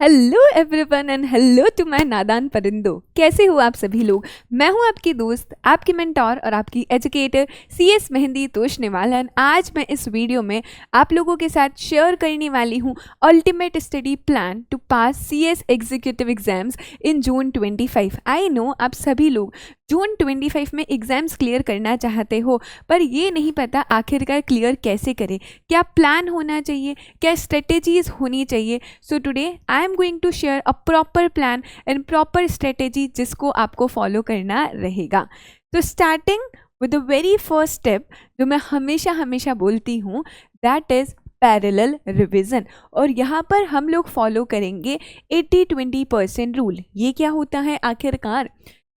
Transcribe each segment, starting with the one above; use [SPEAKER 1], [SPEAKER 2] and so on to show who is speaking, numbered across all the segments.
[SPEAKER 1] Hello everyone and hello to my नादान परिंदों। कैसे हो आप सभी लोग। मैं हूं आपकी दोस्त, आपकी मेंटोर और आपकी एजुकेटर CS मेहंदी तोशनेवाल। एंड आज मैं इस वीडियो में आप लोगों के साथ शेयर करने वाली हूं ultimate study plan to pass CS executive exams in June 25। I know आप सभी लोग जून 25 में एग्जाम्स क्लियर करना चाहते हो, पर ये नहीं पता आखिरकार क्लियर कैसे करें, क्या प्लान होना चाहिए, क्या स्ट्रेटेजीज होनी चाहिए। So today I am going to share a proper plan and proper strategy जिसको आपको फॉलो करना रहेगा। तो starting with the very first step जो मैं हमेशा हमेशा बोलती हूँ, दैट इज पैरेलल रिवीजन। और यहाँ पर हम लोग फॉलो करेंगे 80-20% रूल। ये क्या होता है आखिरकार?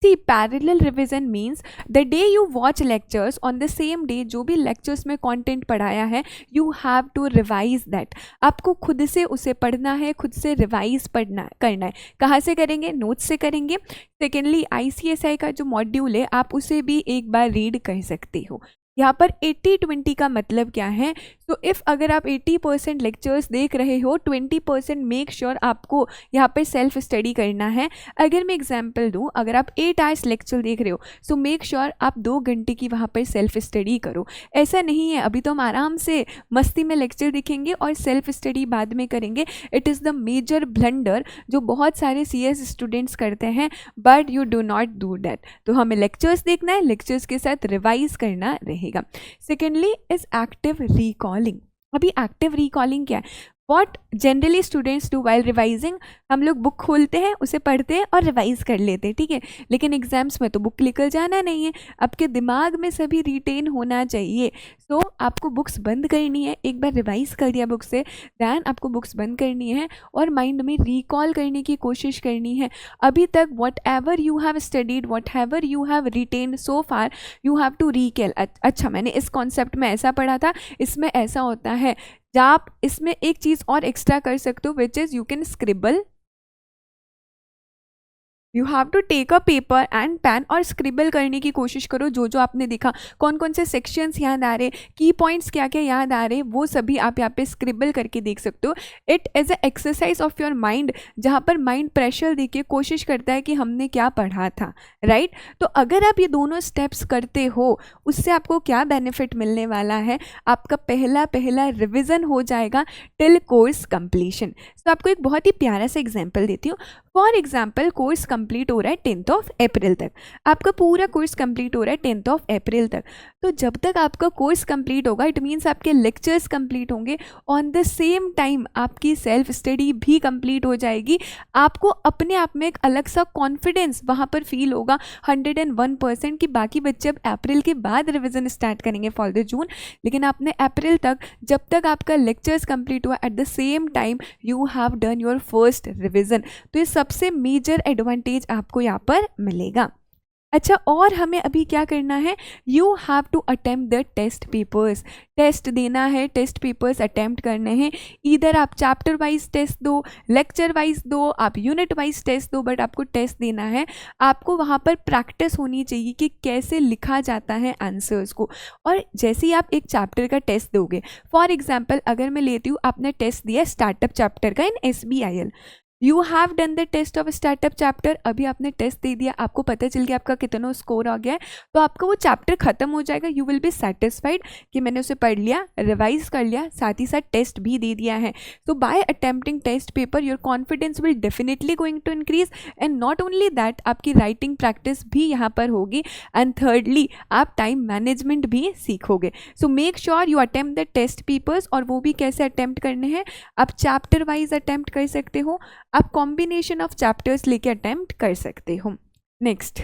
[SPEAKER 1] See, parallel revision means the day you watch lectures on the same day, जो भी lectures में content पढ़ाया है, you have to revise that। आपको खुद से उसे पढ़ना है, खुद से रिवाइज करना है। कहाँ से करेंगे? नोट्स से करेंगे। सेकेंडली ICSI का जो मॉड्यूल है आप उसे भी एक बार रीड कर सकते हो। यहाँ पर 80-20 का मतलब क्या है? तो इफ़ अगर आप 80% लेक्चर्स देख रहे हो, 20% मेक श्योर आपको यहाँ पर सेल्फ स्टडी करना है। अगर मैं एग्जांपल दूँ, अगर आप 8 आवर्स लेक्चर देख रहे हो, सो मेक श्योर आप 2 घंटे की वहाँ पर सेल्फ स्टडी करो। ऐसा नहीं है अभी तो हम आराम से मस्ती में लेक्चर देखेंगे और सेल्फ स्टडी बाद में करेंगे। It is the major blunder जो बहुत सारे CS स्टूडेंट्स करते हैं, but you do not do that. तो हमें लेक्चर्स देखना है, लेक्चर्स के साथ रिवाइज करना रहेगा। Secondly is active recalling. अभी एक्टिव रिकॉलिंग क्या है? What generally students do while revising, हम लोग बुक खोलते हैं, उसे पढ़ते हैं और रिवाइज कर लेते हैं, ठीक है। लेकिन एग्जाम्स में तो बुक लेकर जाना नहीं है, आपके दिमाग में सभी रिटेन होना चाहिए। सो आपको बुक्स बंद करनी है। एक बार रिवाइज कर दिया बुक से, दैन आपको बुक्स बंद करनी है और माइंड में रिकॉल करने की कोशिश करनी है। अभी तक whatever you have studied, whatever you have written so far, you have to recall. अच्छा, मैंने इस कॉन्सेप्ट में ऐसा पढ़ा था, इसमें ऐसा होता है। आप इसमें एक चीज़ और एक्स्ट्रा कर सकते हो, which is you can scribble. You have to take a paper and pen और स्क्रिबल करने की कोशिश करो। जो जो आपने देखा, कौन कौन से सेक्शंस याद आ रहे, की पॉइंट्स क्या क्या याद आ रहे, वो सभी आप यहाँ पे स्क्रिबल करके देख सकते हो। It is a exercise of your mind, जहाँ पर माइंड प्रेशर देके कोशिश करता है कि हमने क्या पढ़ा था, राइट। तो अगर आप ये दोनों स्टेप्स करते हो, उससे आपको क्या बेनिफिट मिलने वाला है? आपका पहला रिविज़न हो जाएगा टिल कोर्स कंप्लीशन। तो आपको एक बहुत ही प्यारा सा एग्जाम्पल देती हूँ। फॉर एग्जाम्पल, कोर्स कंप्लीट हो रहा है 10th अप्रैल तक। आपका पूरा कोर्स कंप्लीट हो रहा है 10th अप्रैल तक। तो जब तक आपका कोर्स कंप्लीट होगा, इट मीन्स आपके लेक्चर्स कंप्लीट होंगे, ऑन द सेम टाइम आपकी सेल्फ स्टडी भी कंप्लीट हो जाएगी। आपको अपने आप में एक अलग सा कॉन्फिडेंस वहाँ पर फील होगा 101% कि बाकी बच्चे अब अप्रैल के बाद रिविज़न स्टार्ट करेंगे फॉर द जून, लेकिन आपने अप्रैल तक, जब तक आपका लेक्चर्स कंप्लीट हुआ, at the same time you have done your first revision. तो ये सबसे मेजर एडवांटेज आपको यहाँ पर मिलेगा। अच्छा, और हमें अभी क्या करना है? You have to attempt the test papers. Test देना है, टेस्ट पेपर्स अटेम्प्ट करने हैं। इधर आप चैप्टर वाइज टेस्ट दो, लेक्चर वाइज दो, आप यूनिट वाइज टेस्ट दो, बट आपको टेस्ट देना है। आपको वहाँ पर प्रैक्टिस होनी चाहिए कि कैसे लिखा जाता है आंसर्स को। और जैसे ही आप एक चैप्टर का टेस्ट दोगे, फॉर एग्जाम्पल अगर मैं लेती हूँ, आपने टेस्ट दिया स्टार्टअप चैप्टर का in SBIL, you have done the test of startup chapter. अभी आपने टेस्ट दे दिया, आपको पता चल गया आपका कितना स्कोर आ गया है, तो आपका वो चैप्टर खत्म हो जाएगा। यू विल बी सेटिस्फाइड कि मैंने उसे पढ़ लिया, रिवाइज कर लिया, साथ ही साथ टेस्ट भी दे दिया है। So by attempting test paper your confidence will definitely going to increase, and not only that, आपकी राइटिंग प्रैक्टिस भी यहाँ पर होगी, एंड थर्डली आप टाइम मैनेजमेंट भी सीखोगे। So make sure you attempt the test papers. और वो भी कैसे अटेम्प्ट करने हैं? आप चैप्टर वाइज अटेम्प्ट कर सकते हो, आप कॉम्बिनेशन ऑफ चैप्टर्स लेके अटेम्प्ट कर सकते हो। नेक्स्ट,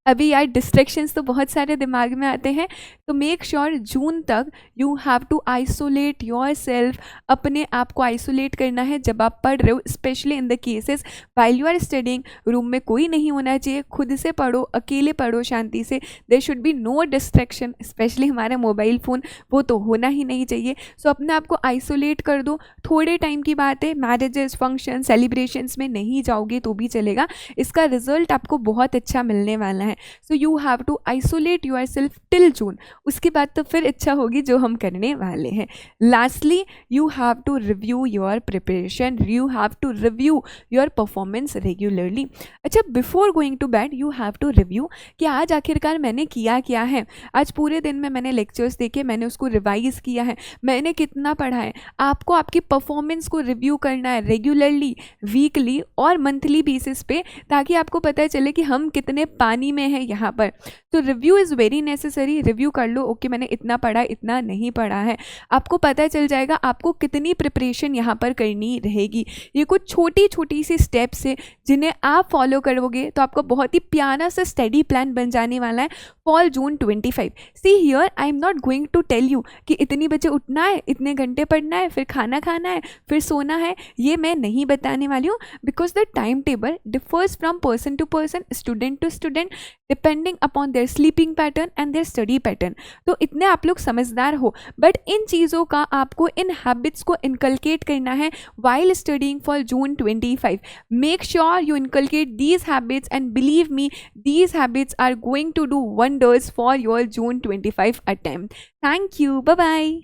[SPEAKER 1] अभी यार डिस्ट्रैक्शंस तो बहुत सारे दिमाग में आते हैं, तो मेक श्योर जून तक you have to isolate yourself. अपने आप को आइसोलेट करना है जब आप पढ़ रहे हो, specially in the cases while you are studying. Room में कोई नहीं होना चाहिए, खुद से पढ़ो, अकेले पढ़ो शांति से। There should be no distraction, specially हमारा मोबाइल फ़ोन, वो तो होना ही नहीं चाहिए। सो अपने आप को आइसोलेट कर दो। थोड़े टाइम की बात है, मैरिजेस, फंक्शन, सेलिब्रेशंस में नहीं जाओगे तो भी चलेगा, इसका रिजल्ट आपको बहुत अच्छा मिलने वाला है। So you have to isolate yourself till June, उसके बाद तो फिर इच्छा होगी जो हम करने वाले हैं. Lastly you have to review your preparation, you have to review your performance regularly. अच्छा, before going to bed you have to review कि आज आखिरकार मैंने किया क्या है. आज पूरे दिन में मैंने लेक्चर्स देखे, मैंने उसको रिवाइज किया है, मैंने कितना पढ़ा है. आपको आपकी परफॉर्मेंस को रिव्यू करना है रेगुलरली, वीकली और मंथली बेसिस पे, ताकि आपको पता चले कि हम कितने पानी में हैं यहाँ पर. तो review is very necessary. Review कर लो, ओके मैंने इतना पढ़ा, इतना नहीं पढ़ा है. आपको पता चल जाएगा आपको कितनी प्रिपरेशन यहाँ पर करनी रहेगी. ये कुछ छोटी छोटी सी स्टेप्स है जिन्हें आप फॉलो करोगे तो आपको बहुत ही प्यारा सा स्टडी प्लान बन जाने वाला है for June 25. See here I am not going to tell you कि इतनी बजे उठना है, इतने घंटे पढ़ना है, फिर खाना खाना है, फिर सोना है. ये मैं नहीं बताने वाली हूँ because the time table differs from person to person, student to student, depending upon their sleeping pattern and their study pattern. तो इतने आप लोग समझदार हो, बट इन चीज़ों का आपको, इन हैबिट्स को इनकलकेट करना है while studying for June 25. Make sure you inculcate these habits and believe me, these habits are going to do wonders for your June 25 attempt. Thank you. Bye-bye.